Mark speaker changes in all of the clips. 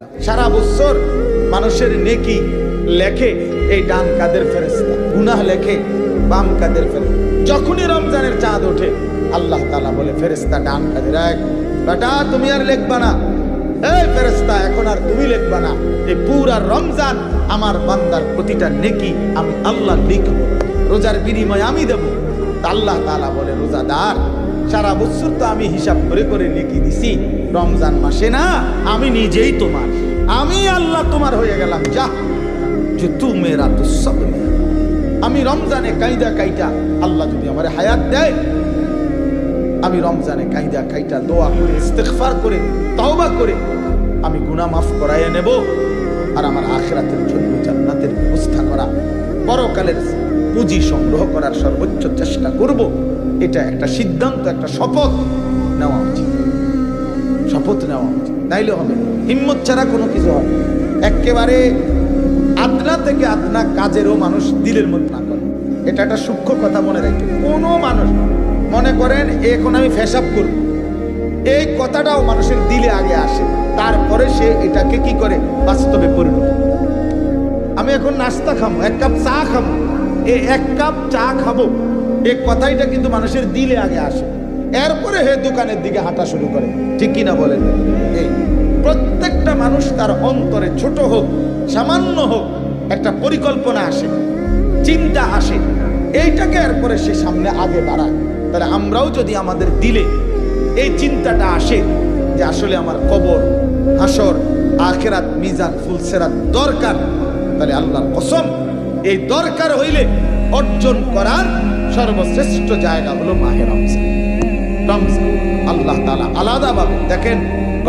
Speaker 1: সারা বছর মানুষের নেকি লেখে এই ডান কাদের ফেরেশতা, গুনাহ লেখে বাম কাদের ফেরেশতা। যখনই রমজানের চাঁদ ওঠে আল্লাহ তাআলা বলে ফেরেশতা ডান কাদের, এক বেটা তুমি আর লিখবা না, এই ফেরেশতা এখন আর তুমি লিখবা না, এই পুরা রমজান আমার বান্দার প্রতিটা নেকি আমি আল্লাহ লিখব, রোজার বিনিময়ে আমি দেব। আল্লাহ তাআলা বলে রোজাদার সারা বছর তো আমি হিসাব করে করে নেকি দিছি, রমজান মাসে না আমি নিজেই তোমার, আমি আল্লাহ তোমার হয়ে গেলাম। যা যে তু মেরা তো সব মেরা। আমি রমজানে কায়দা কাইটা আল্লাহ যদি আমার হায়াত দেয়, আমি রমজানে কায়দা কাইটা দোয়া করে ইস্তেগফার করে তওবা করে আমি গুনাহ মাফ করাইয়া নেব, আর আমার আখিরাতের জন্য জান্নাতের ব্যবস্থা করা, পরকালের পুঁজি সংগ্রহ করার সর্বোচ্চ চেষ্টা করব। এটা একটা সিদ্ধান্ত, একটা শপথ নেওয়া উচিত, শপথ নেওয়া উচিত, তাইলে হবে। হিম্মত ছাড়া কোনো কিছু হয়। একেবারে আদনা থেকে আদনা কাজেরও মানুষ দিলের মধ্যে না করে, এটা একটা সূক্ষ্ম কথা মনে রাখবে। কোনো মানুষ মনে করেন এখন আমি ফেসাব করব, এই কথাটাও মানুষের দিলে আগে আসে, তারপরে সে এটাকে কি করে বাস্তবে পরিণত। আমি এখন নাস্তা খাবো, এক কাপ চা খাবো, এই এক কাপ চা খাবো এই কথাইটা কিন্তু মানুষের দিলে আগে আসে, এরপরে হে দোকানের দিকে হাঁটা শুরু করে, ঠিক কিনা বলেন? এই প্রত্যেকটা মানুষ তার অন্তরে ছোট হোক সামান্য হোক একটা পরিকল্পনা আসে, চিন্তা আসে, এইটাকে এরপরে সে সামনে আগে বাড়ায়। তাহলে আমরাও যদি আমাদের দিলে এই চিন্তাটা আসে যে আসলে আমার কবর, হাসর, আখিরাত, মিজান, ফুলসেরাত দরকার, তাহলে আল্লাহর কসম এই দরকার হইলে অর্জন করার সর্বশ্রেষ্ঠ জায়গা হলো মাহে রমজান। রমজান আল্লাহ তাআলা আলাদাভাবে দেখেন,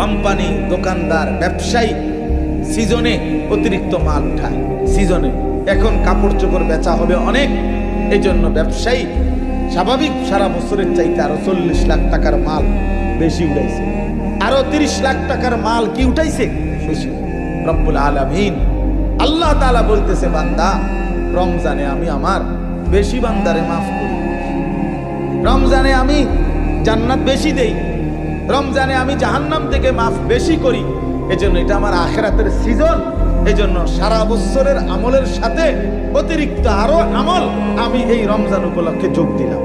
Speaker 1: কোম্পানি, দোকানদার, ব্যবসায়ী সিজনে অতিরিক্ত মাল উঠায়। সিজনে এখন কাপড় চোপড় বেচা হবে অনেক, এই জন্য ব্যবসায়ী স্বাভাবিক সারা বছরের চাইতে আরো 40 লাখ টাকার মাল বেশি উঠাইছে, আরো 30 লাখ টাকার মাল কি উঠাইছে বেশি। রব্বুল আলামিন আল্লাহ তাআলা বলতেছে, বান্দা রমজানে আমি আমার বেশি বান্দারে মাফ করি, রমজানে আমি জান্নাত বেশি দেই, রমজানে আমি জাহান্নাম থেকে মাফ বেশি করি। এজন্য এটা আমার আখিরাতের সিজন, এজন্য সারা বছরের আমলের সাথে অতিরিক্ত আরো আমল আমি এই রমজান উপলক্ষে যোগ দিলাম।